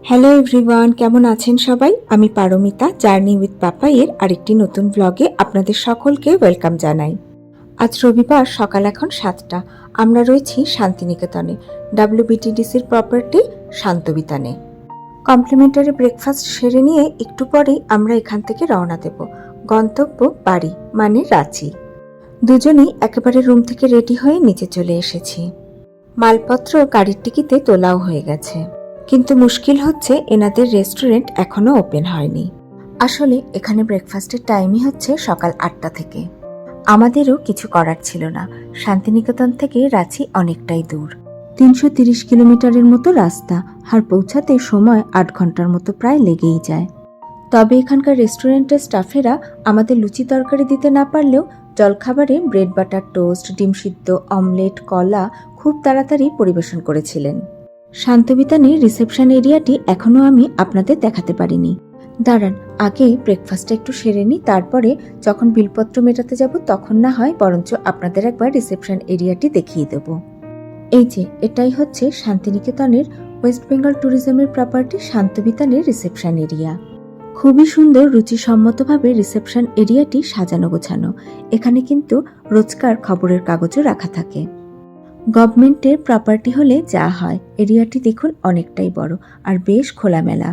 Hello everyone, কেমন আছেন সবাই? আমি পারমিতা, জার্নি উইথ পাপা এর আরেকটি নতুন ব্লগে আপনাদের সকলকে ওয়েলকাম জানাই। আজ রবিবার, সকাল এখন 7টা। আমরা রয়েছি শান্তিনিকেতনে, WBTDCর প্রপার্টি শান্তবিতানে। কমপ্লিমেন্টারি ব্রেকফাস্ট সেরে নিয়ে একটু পরেই আমরা এখান থেকে রওনা দেব। গন্তব্য বাড়ি মানে রাঁচি। দুজনেই একেবারে রুম থেকে রেডি হয়ে নিচে চলে এসেছি। মালপত্র গাড়ির টিকিটে তোলাও হয়ে গেছে, কিন্তু মুশকিল হচ্ছে এনাদের রেস্টুরেন্ট এখনো ওপেন হয়নি। আসলে এখানে ব্রেকফাস্টের টাইমই হচ্ছে সকাল 8টা থেকে। আমাদেরও কিছু করার ছিল না, শান্তিনিকেতন থেকে রাঁচি অনেকটাই দূর, 330 কিলোমিটারের মতো রাস্তা, আর পৌঁছাতে সময় 8 ঘন্টার মতো প্রায় লেগেই যায়। তবে এখানকার রেস্টুরেন্টের স্টাফেরা আমাদের লুচি তরকারি দিতে না পারলেও জলখাবারে ব্রেড বাটার টোস্ট, ডিম সিদ্ধ, অমলেট, কলা খুব তাড়াতাড়ি পরিবেশন করেছিলেন। শান্তবিতানের রিসেপশন এরিয়াটি এখনও আমি আপনাদের দেখাতে পারিনি। দাঁড়ান, আগে ব্রেকফাস্টটা একটু সেরে নিই, তারপরে যখন বিলপত্র মেটাতে যাব তখন না হয় বরঞ্চ আপনাদের একবার রিসেপশন এরিয়াটি দেখিয়ে দেব। এই যে এটাই হচ্ছে শান্তিনিকেতনের ওয়েস্ট বেঙ্গল ট্যুরিজমের প্রপার্টি শান্তবিতানের রিসেপশন এরিয়া। খুবই সুন্দর রুচিসম্মতভাবে রিসেপশন এরিয়াটি সাজানো গোছানো। এখানে কিন্তু রোজকার খবরের কাগজও রাখা থাকে। গভর্নমেন্টের প্রপার্টি হলে যা হয়, এরিয়াটি দেখুন অনেকটাই বড় আর বেশ খোলামেলা।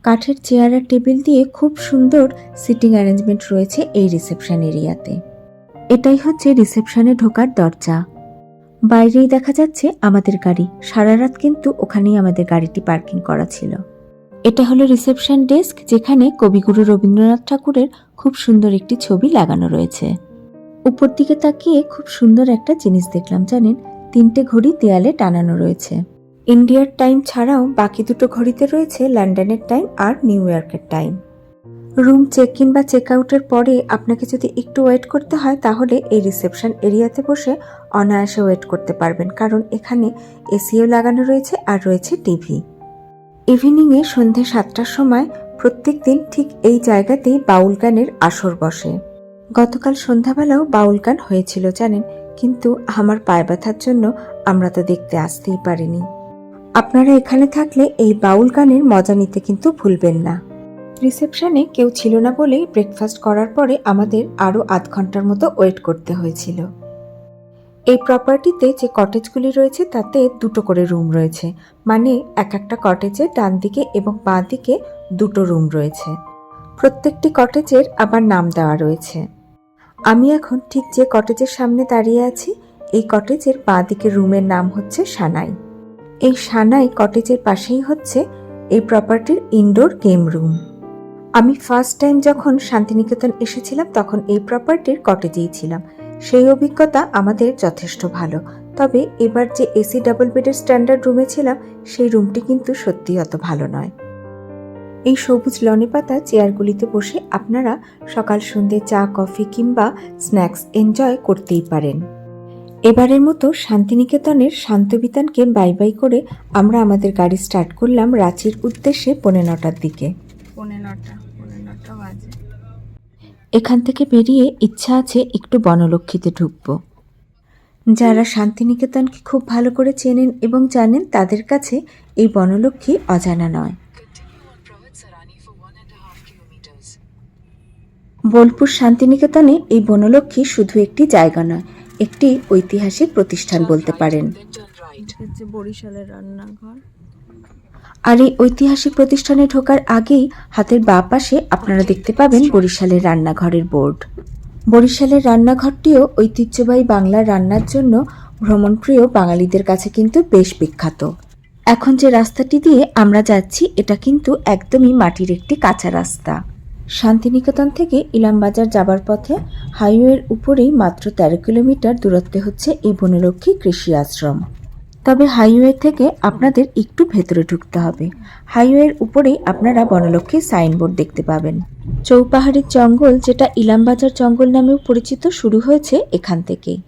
কাঠের চেয়ার আর টেবিল দিয়ে খুব সুন্দর সিটিং অ্যারেঞ্জমেন্ট রয়েছে এই রিসেপশন এরিয়াতে। এটাই হচ্ছে রিসেপশনে ঢোকার দরজা। বাইরেই দেখা যাচ্ছে আমাদের গাড়ি, সারা রাত কিন্তু ওখানেই আমাদের গাড়িটি পার্কিং করা ছিল। এটা হলো রিসেপশন ডেস্ক, যেখানে কবিগুরু রবীন্দ্রনাথ ঠাকুরের খুব সুন্দর একটি ছবি লাগানো রয়েছে। উপর দিকে তাকিয়ে খুব সুন্দর একটা জিনিস দেখলাম, জানেন, 3টে ঘড়ি দেয়ালে টানানো রয়েছে। ইন্ডিয়ার টাইম ছাড়াও বাকি 2টো ঘড়িতে রয়েছে লন্ডনের টাইম আর নিউ ইয়র্কের টাইম। রুম চেক ইন বা চেক আউটের পরে আপনাকে যদি একটু ওয়েট করতে হয়, তাহলে এই রিসেপশন এরিয়াতে বসে অনায়াসে ওয়েট করতে পারবেন, কারণ এখানে এসিও লাগানো রয়েছে আর রয়েছে টিভি। ইভিনিংয়ে সন্ধ্যে 7টার সময় প্রত্যেক দিন ঠিক এই জায়গাতেই বাউল গানের আসর বসে। গতকাল সন্ধ্যাবেলাও বাউল গান হয়েছিল জানেন, কিন্তু আমার পায়ে ব্যথার জন্য আমরা তো দেখতে আসতেই পারিনি। আপনারা এখানে থাকলে এই বাউল গানের মজা নিতে কিন্তু ভুলবেন না। রিসেপশনে কেউ ছিল না বলেই ব্রেকফাস্ট করার পরে আমাদের আরও আধ ঘন্টার মতো ওয়েট করতে হয়েছিল। এই প্রপার্টিতে যে কটেজগুলি রয়েছে তাতে 2টো করে রুম রয়েছে, মানে এক একটা কটেজে ডান দিকে এবং বাঁ দিকে 2টো রুম রয়েছে। প্রত্যেকটি কটেজের আবার নাম দেওয়া রয়েছে। আমি এখন ঠিক যে কটেজের সামনে দাঁড়িয়ে আছি, এই কটেজের বাঁ দিকের রুমের নাম হচ্ছে সানাই। এই সানাই কটেজের পাশেই হচ্ছে এই প্রপার্টির ইনডোর গেম রুম। আমি ফার্স্ট টাইম যখন শান্তিনিকেতন এসেছিলাম তখন এই প্রপার্টির কটেজেই ছিলাম। সেই অভিজ্ঞতা আমাদের যথেষ্ট ভালো। তবে এবার যে এসি ডাবল বেডের স্ট্যান্ডার্ড রুমে ছিলাম, সেই রুমটি কিন্তু সত্যি অত ভালো নয়। এই সবুজ লনে পাতা চেয়ারগুলিতে বসে আপনারা সকাল সন্ধ্যে চা, কফি কিংবা স্ন্যাক্স এনজয় করতেই পারেন। এবারের মতো শান্তিনিকেতনের শান্তবিতানকে বাই বাই করে আমরা আমাদের গাড়ি স্টার্ট করলাম রাঁচির উদ্দেশ্যে 9:45টার দিকে। 9:45 বাজে। এখান থেকে বেরিয়ে ইচ্ছা আছে একটু বনলক্ষ্মীতে ঢুকবো। যারা শান্তিনিকেতনকে খুব ভালো করে চেনেন এবং জানেন, তাদের কাছে এই বনলক্ষ্মী অজানা নয়। বোলপুর শান্তিনিকেতনে এই বনলক্ষ্মী শুধু একটি জায়গা নয়, একটি ঐতিহাসিক প্রতিষ্ঠান বলতে পারেন। বরিশালের রান্নাঘর। আর এই ঐতিহাসিক প্রতিষ্ঠানে ঢোকার আগেই হাতের বাঁ পাশে আপনারা দেখতে পাবেন বরিশালের রান্নাঘরের বোর্ড। বরিশালের রান্নাঘরটিও ঐতিহ্যবাহী বাংলার রান্নার জন্য ভ্রমণপ্রিয় বাঙালিদের কাছে কিন্তু বেশ বিখ্যাত। এখন যে রাস্তাটি দিয়ে আমরা যাচ্ছি, এটা কিন্তু একদমই মাটির একটি কাঁচা রাস্তা। শান্তিনিকেতন থেকে ইলামবাজার যাবার পথে হাইওয়ের উপরেই মাত্র 13 কিলোমিটার দূরত্বে হচ্ছে এই বনলক্ষ্মী কৃষি আশ্রম। তবে হাইওয়ে থেকে আপনাদের একটু ভেতরে ঢুকতে হবে। হাইওয়ের উপরেই আপনারা বনলক্ষ্মীর সাইনবোর্ড দেখতে পাবেন। চৌপাহাড়ির জঙ্গল, যেটা ইলামবাজার জঙ্গল নামেও পরিচিত, শুরু হয়েছে এখান থেকেই।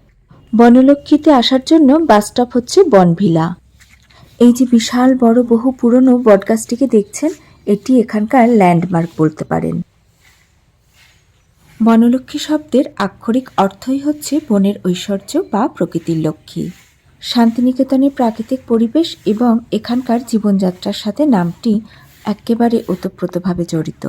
বনলক্ষ্মীতে আসার জন্য বাস স্টপ হচ্ছে বনভিলা। এই যে বিশাল বড় বহু পুরনো বটগাছটিকে দেখছেন, এটি এখানকার ল্যান্ডমার্ক বলতে পারেন। বনলক্ষ্মী শব্দের আক্ষরিক অর্থই হচ্ছে বনের ঐশ্বর্য বা প্রকৃতির লক্ষ্মী। শান্তিনিকেতনের প্রাকৃতিক পরিবেশ এবং এখানকার জীবনযাত্রার সাথে নামটি একেবারে ওতপ্রোতভাবে জড়িত।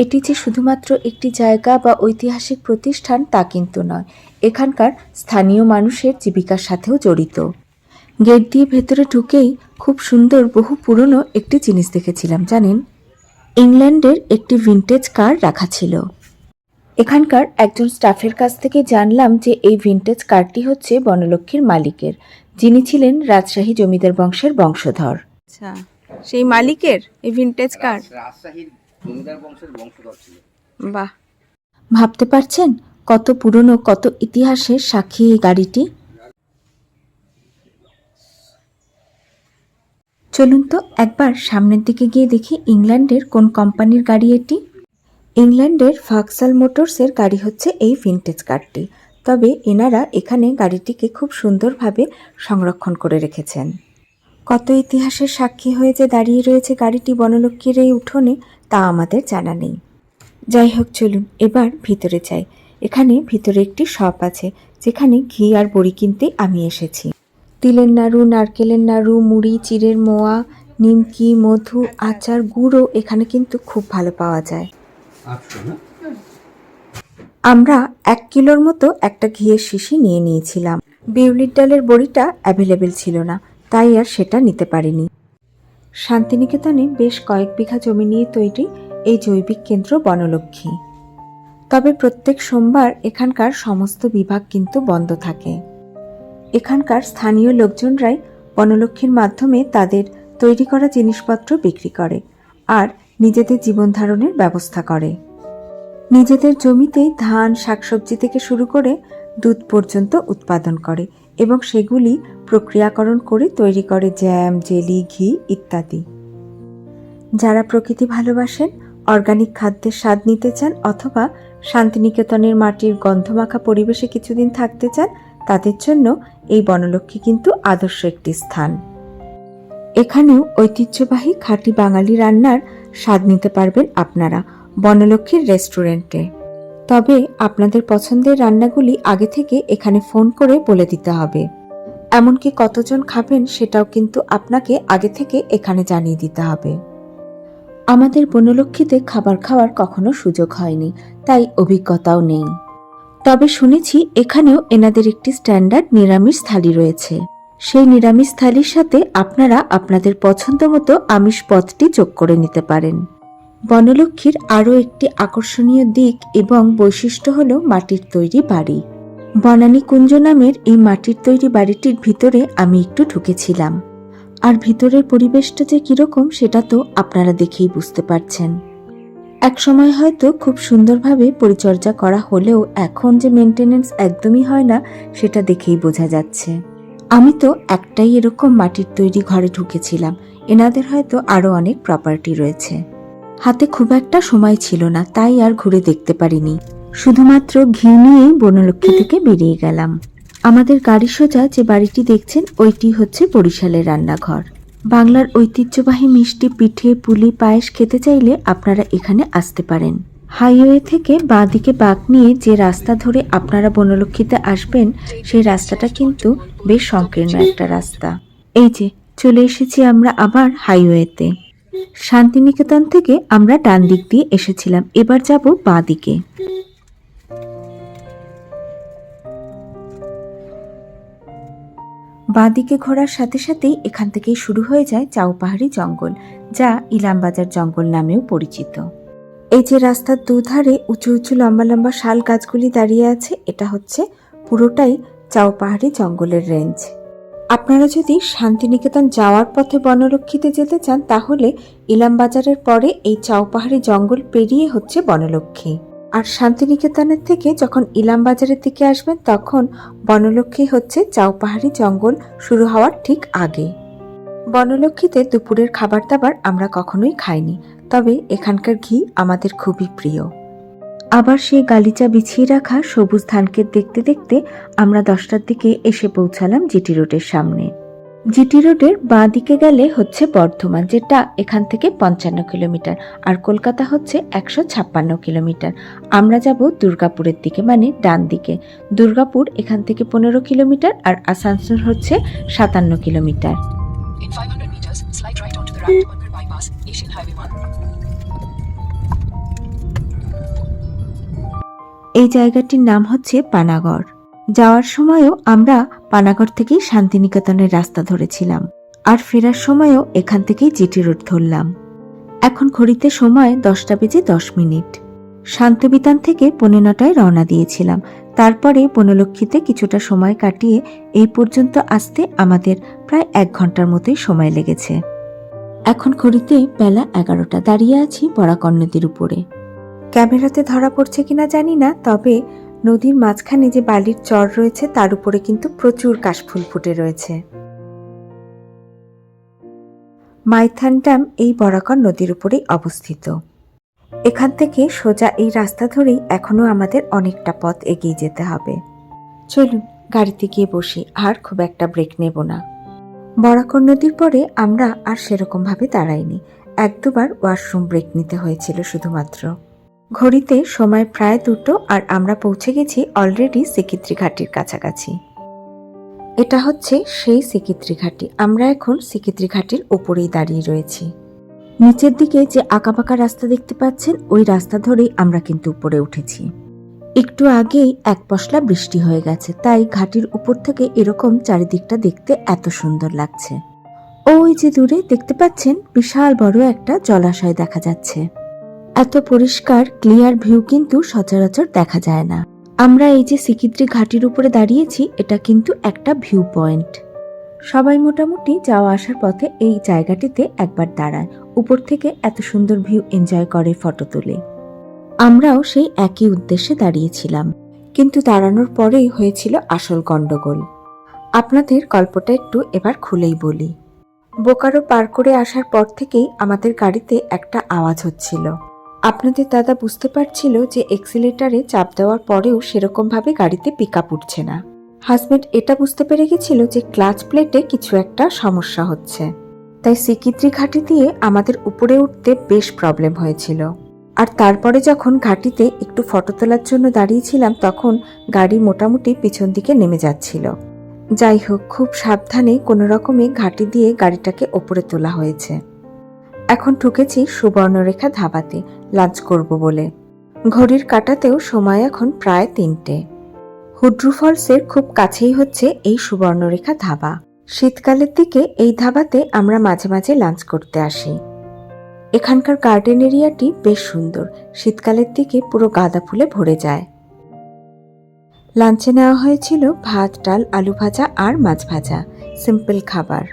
এটি যে শুধুমাত্র একটি জায়গা বা ঐতিহাসিক প্রতিষ্ঠান তা কিন্তু নয়, এখানকার স্থানীয় মানুষের জীবিকার সাথেও জড়িত। গেট দিয়ে ভেতরে ঢুকেই খুব সুন্দর বহু পুরনো একটি জিনিস দেখেছিলাম জানেন, ইংল্যান্ডের একটি ভিন্টেজ কার রাখা ছিল। এখানকার একজন স্টাফের কাছ থেকে জানলাম যে এই ভিন্টেজ কারটি হচ্ছে বনলক্ষ্মীর মালিকের, যিনি ছিলেন রাজশাহী জমিদার বংশের বংশধর। আচ্ছা, সেই মালিকের এই ভিন্টেজ কার? রাজশাহীর জমিদার বংশের বংশধর ছিল। বাহ, ভাবতে পারছেন কত পুরনো, কত ইতিহাসের সাক্ষী এই গাড়িটি। চলুন তো একবার সামনের দিকে গিয়ে দেখি ইংল্যান্ডের কোন কোম্পানির গাড়ি এটি। ইংল্যান্ডের ভাক্সাল মোটরসের গাড়ি হচ্ছে এই ভিন্টেজ কারটি। তবে এনারা এখানে গাড়িটিকে খুব সুন্দরভাবে সংরক্ষণ করে রেখেছেন। কত ইতিহাসের সাক্ষী হয়ে যে দাঁড়িয়ে রয়েছে গাড়িটি বনলক্ষ্মীর এই উঠোনে তা আমাদের জানা নেই। যাই হোক, চলুন এবার ভিতরে যাই। এখানে ভিতরে একটি শপ আছে যেখানে ঘি আর বড়ি কিনতে আমি এসেছি। তিলের নাড়ু, নারকেলের নাড়ু, মুড়ি, চিড়ের মোয়া, নিমকি, মধু, আচার, গুঁড়ো এখানে কিন্তু খুব ভালো পাওয়া যায়। আমরা 1 কিলোর মতো একটা ঘিয়ের শিশি নিয়ে নিয়েছিলাম। বিউলির ডালের বড়িটা অ্যাভেলেবেল ছিল না, তাই আর সেটা নিতে পারিনি। শান্তিনিকেতনে বেশ কয়েক বিঘা জমি নিয়ে তৈরি এই জৈবিক কেন্দ্র বনলক্ষ্মী। তবে প্রত্যেক সোমবার এখানকার সমস্ত বিভাগ কিন্তু বন্ধ থাকে। এখানকার স্থানীয় লোকজনরাই বনলক্ষ্মীর মাধ্যমে তাদের তৈরি করা জিনিসপত্র বিক্রি করে আর নিজেদের জীবন ধারণের ব্যবস্থা করে। নিজেদের জমিতেই ধান, শাকসবজি থেকে শুরু করে দুধ পর্যন্ত উৎপাদন করে এবং সেগুলি প্রক্রিয়াকরণ করে তৈরি করে জ্যাম, জেলি, ঘি ইত্যাদি। যারা প্রকৃতি ভালোবাসেন, অর্গানিক খাদ্যের স্বাদ নিতে চান অথবা শান্তিনিকেতনের মাটির গন্ধমাখা পরিবেশে কিছুদিন থাকতে চান, তাদের জন্য এই বনলক্ষ্মী কিন্তু আদর্শ একটি স্থান। এখানেও ঐতিহ্যবাহী খাঁটি বাঙালি রান্নার স্বাদ নিতে পারবেন আপনারা বনলক্ষ্মীর রেস্টুরেন্টে। তবে আপনাদের পছন্দের রান্নাগুলি আগে থেকে এখানে ফোন করে বলে দিতে হবে। এমনকি কতজন খাবেন সেটাও কিন্তু আপনাকে আগে থেকে এখানে জানিয়ে দিতে হবে। আমাদের বনলক্ষ্মীতে খাবার খাওয়ার কখনো সুযোগ হয়নি, তাই অভিজ্ঞতাও নেই। তবে শুনেছি এখানেও এনাদের একটি স্ট্যান্ডার্ড নিরামিষ থালি রয়েছে। সেই নিরামিষ থালির সাথে আপনারা আপনাদের পছন্দ মতো আমিষ পদটি যোগ করে নিতে পারেন। বনলক্ষ্মীর আরও একটি আকর্ষণীয় দিক এবং বৈশিষ্ট্য হল মাটির তৈরি বাড়ি। বনানী কুঞ্জ নামের এই মাটির তৈরি বাড়িটির ভিতরে আমি একটু ঢুকেছিলাম, আর ভিতরের পরিবেশটা যে কিরকম সেটা তো আপনারা দেখেই বুঝতে পারছেন। এক সময় হয়তো খুব সুন্দরভাবে পরিচর্যা করা হলেও এখন যে মেনটেনেন্স একদমই হয় না সেটা দেখেই বোঝা যাচ্ছে। আমি তো একটাই এরকম মাটির তৈরি ঘরে ঢুকেছিলাম, এনাদের হয়তো আরো অনেক প্রপার্টি রয়েছে। হাতে খুব একটা সময় ছিল না, তাই আর ঘুরে দেখতে পারিনি। শুধুমাত্র ঘি নিয়েই বনলক্ষ্মী থেকে বেরিয়ে গেলাম। আমাদের গাড়ি সোজা যে বাড়িটি দেখছেন ওইটি হচ্ছে বরিশালের রান্নাঘর। বাংলার ঐতিহ্যবাহী মিষ্টি, পিঠে, পুলি, পায়েস খেতে চাইলে আপনারা এখানে আসতে পারেন। হাইওয়ে থেকে বাঁ দিকে বাঁক নিয়ে যে রাস্তা ধরে আপনারা বনলক্ষ্মীতে আসবেন সেই রাস্তাটা কিন্তু বেশ সংকীর্ণ একটা রাস্তা। এই যে চলে এসেছি আমরা আবার হাইওয়েতে। শান্তিনিকেতন থেকে আমরা ডান দিক দিয়ে এসেছিলাম, এবার যাব বাঁ দিকে। বাঁ দিকে ঘোরার সাথে সাথেই এখান থেকেই শুরু হয়ে যায় চাউপাহাড়ি জঙ্গল, যা ইলামবাজার জঙ্গল নামেও পরিচিত। এই যে রাস্তার দুধারে উঁচু উঁচু লম্বা লম্বা শাল গাছগুলি দাঁড়িয়ে আছে, এটা হচ্ছে পুরোটাই চাউপাহাড়ি জঙ্গলের রেঞ্জ। আপনারা যদি শান্তিনিকেতন যাওয়ার পথে বনলক্ষ্মীতে যেতে চান তাহলে ইলামবাজারের পরে এই চাউপাহাড়ি জঙ্গল পেরিয়ে হচ্ছে বনলক্ষ্মী। আর শান্তিনিকেতনের থেকে যখন ইলামবাজারের দিকে আসবেন তখন বনলক্ষ্মী হচ্ছে চাউপাহাড়ি জঙ্গল শুরু হওয়ার ঠিক আগে। বনলক্ষ্মীতে দুপুরের খাবার দাবার আমরা কখনোই খাইনি, তবে এখানকার ঘি আমাদের খুবই প্রিয়। আবার সেই গালিচা বিছিয়ে রাখা সবুজ ধানক্ষেত দেখতে দেখতে আমরা 10টার দিকে এসে পৌঁছালাম জিটি রোডের সামনে। জিটি রোডের বাঁ দিকে গেলে হচ্ছে বর্ধমান, যেটা এখান থেকে 55 কিলোমিটার, আর কলকাতা হচ্ছে 156 কিলোমিটার। আমরা যাব দুর্গাপুরের দিকে, মানে ডান দিকে। দুর্গাপুর এখান থেকে 15 কিলোমিটার আর আসানসোল হচ্ছে 57 kilometre. In 500 meters, slide right onto the Ramat bypass, Asian Highway 1. এই জায়গাটির নাম হচ্ছে পানাগড়। যাওয়ার সময়ও আমরা পানাগড় থেকেই শান্তিনিকেতনের রাস্তা ধরেছিলাম, আর ফেরার সময়ও এখান থেকেই জিটি রোড ধরলাম। এখন ঘড়িতে সময় 10:10। শান্তবিতান থেকে 9:15টায় রওনা দিয়েছিলাম। তারপরে বনলক্ষ্মীতে কিছুটা সময় কাটিয়ে এই পর্যন্ত আসতে আমাদের প্রায় 1 ঘন্টার মতোই সময় লেগেছে। এখন ঘড়িতে বেলা 11টা। দাঁড়িয়ে আছি বরাকর নদীর উপরে। ক্যামেরাতে ধরা পড়ছে কিনা জানি না, তবে নদীর মাঝখানে যে বালির চর রয়েছে তার উপরে কিন্তু প্রচুর কাশফুল ফুটে রয়েছে। মাইথান ড্যাম এই বরাকর নদীর উপরেই অবস্থিত। এখান থেকে সোজা এই রাস্তা ধরেই এখনো আমাদের অনেকটা পথ এগিয়ে যেতে হবে। চলুন গাড়িতে গিয়ে বসি, আর খুব একটা ব্রেক নেব না। বরাকর নদীর পরে আমরা আর সেরকম ভাবে দাঁড়াইনি, 1-2বার ওয়াশরুম ব্রেক নিতে হয়েছিল শুধুমাত্র। ঘড়িতে সময় প্রায় 2টো, আর আমরা পৌঁছে গেছি অলরেডি সিকিত্রি ঘাটির কাছাকাছি। এটা হচ্ছে সেই সিকিত্রি ঘাটি। আমরা এখন সিকিত্রি ঘাটির ওপরেই দাঁড়িয়ে রয়েছি। নিচের দিকে যে আঁকাবাঁকা রাস্তা দেখতে পাচ্ছেন, ওই রাস্তা ধরেই আমরা কিন্তু উপরে উঠেছি। একটু আগেই এক পশলা বৃষ্টি হয়ে গেছে, তাই ঘাটির উপর থেকে এরকম চারিদিকটা দেখতে এত সুন্দর লাগছে। ওই যে দূরে দেখতে পাচ্ছেন বিশাল বড় একটা জলাশয় দেখা যাচ্ছে। এত পরিষ্কার ক্লিয়ার ভিউ কিন্তু সচরাচর দেখা যায় না। আমরা এই যে সিকিত্রি ঘাটির উপরে দাঁড়িয়েছি, এটা কিন্তু একটা ভিউ পয়েন্ট। সবাই মোটামুটি যাওয়া আসার পথে এই জায়গাটিতে একবার দাঁড়ায়, উপর থেকে এত সুন্দর ভিউ এনজয় করে, ফটো তোলে। আমরাও সেই একই উদ্দেশ্যে দাঁড়িয়েছিলাম, কিন্তু দাঁড়ানোর পরেই হয়েছিল আসল গন্ডগোল। আপনাদের গল্পটা একটু এবার খুলেই বলি। বোকারো পার করে আসার পর থেকেই আমাদের গাড়িতে একটা আওয়াজ হচ্ছিল। আপনাদের দাদা বুঝতে পারছিল যে এক্সিলেটারে চাপ দেওয়ার পরেও সেরকমভাবে গাড়িতে পিকআপ উঠছে না। হাজবেন্ড এটা বুঝতে পেরে গেছিল যে ক্লাচ প্লেটে কিছু একটা সমস্যা হচ্ছে, তাই সিকিত্রি ঘাটি দিয়ে আমাদের উপরে উঠতে বেশ প্রবলেম হয়েছিল। আর তারপরে যখন ঘাটিতে একটু ফটো তোলার জন্য দাঁড়িয়েছিলাম, তখন গাড়ি মোটামুটি পিছন দিকে নেমে যাচ্ছিল। যাই হোক, খুব সাবধানে কোনো রকমে ঘাটি দিয়ে গাড়িটাকে ওপরে তোলা হয়েছে। এখন ঢুকেছি সুবর্ণরেখা ধাবাতে লাঞ্চ করব বলে। ঘড়ির কাঁটাতেও সময় এখন প্রায় 3টে। হুড্রু ফলসের খুব কাছেই হচ্ছে এই সুবর্ণরেখা ধাবা। শীতকালের দিকে এই ধাবাতে আমরা মাঝে মাঝে লাঞ্চ করতে আসি। এখানকার গার্ডেন এরিয়াটি বেশ সুন্দর, শীতকালের দিকে পুরো গাঁদা ফুলে ভরে যায়। লাঞ্চে নেওয়া হয়েছিল ভাত, ডাল, আলু ভাজা আর মাছ ভাজা, সিম্পল খাবার।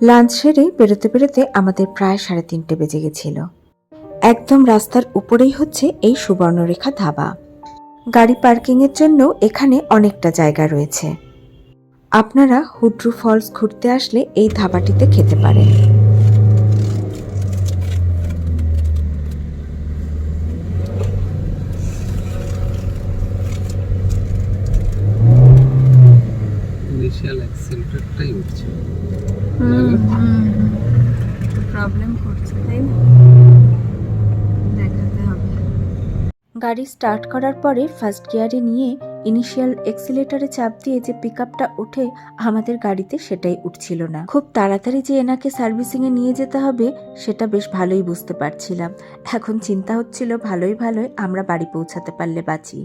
লাঞ্চ সেরে বেরোতে বেরোতে আমাদের প্রায় 3:30 বেজে গেছিল। একদম রাস্তার উপরেই হচ্ছে এই সুবর্ণরেখা ধাবা। গাড়ি পার্কিংয়ের জন্য এখানে অনেকটা জায়গা রয়েছে। আপনারা হুড্রু ফলস ঘুরতে আসলে এই ধাবাটিতে খেতে পারেন। ইনিশিয়াল অ্যাক্সিলারেটরটাই উঠছে। প্রবলেম করছে, তাই না? দেখাতে হবে। গাড়ি স্টার্ট করার পরে ফার্স্ট গিয়ারে নিয়ে ইনিশিয়াল এক্সিলেটরে চাপ দিয়ে যে পিকআপটা ওঠে, আমাদের গাড়িতে সেটাই উঠছিল না। খুব তাড়াতাড়ি যে এনাকে সার্ভিসিংয়ে নিয়ে যেতে হবে সেটা বেশ ভালোই বুঝতে পারছিলাম। এখন চিন্তা হচ্ছিল ভালোই আমরা বাড়ি পৌঁছাতে পারলে বাঁচি।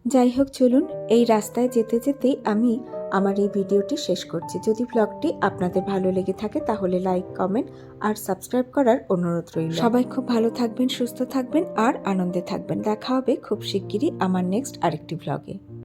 যাই হোক, চলুন এই রাস্তায় যেতে যেতেই আমি আমার এই ভিডিওটি শেষ করছি। যদি ব্লগটি আপনাদের ভালো লেগে থাকে তাহলে লাইক, কমেন্ট আর সাবস্ক্রাইব করার অনুরোধ রইল। সবাই খুব ভালো থাকবেন, সুস্থ থাকবেন আর আনন্দে থাকবেন। দেখা হবে খুব শিগগিরই আমার নেক্সট আরেকটি ব্লগে।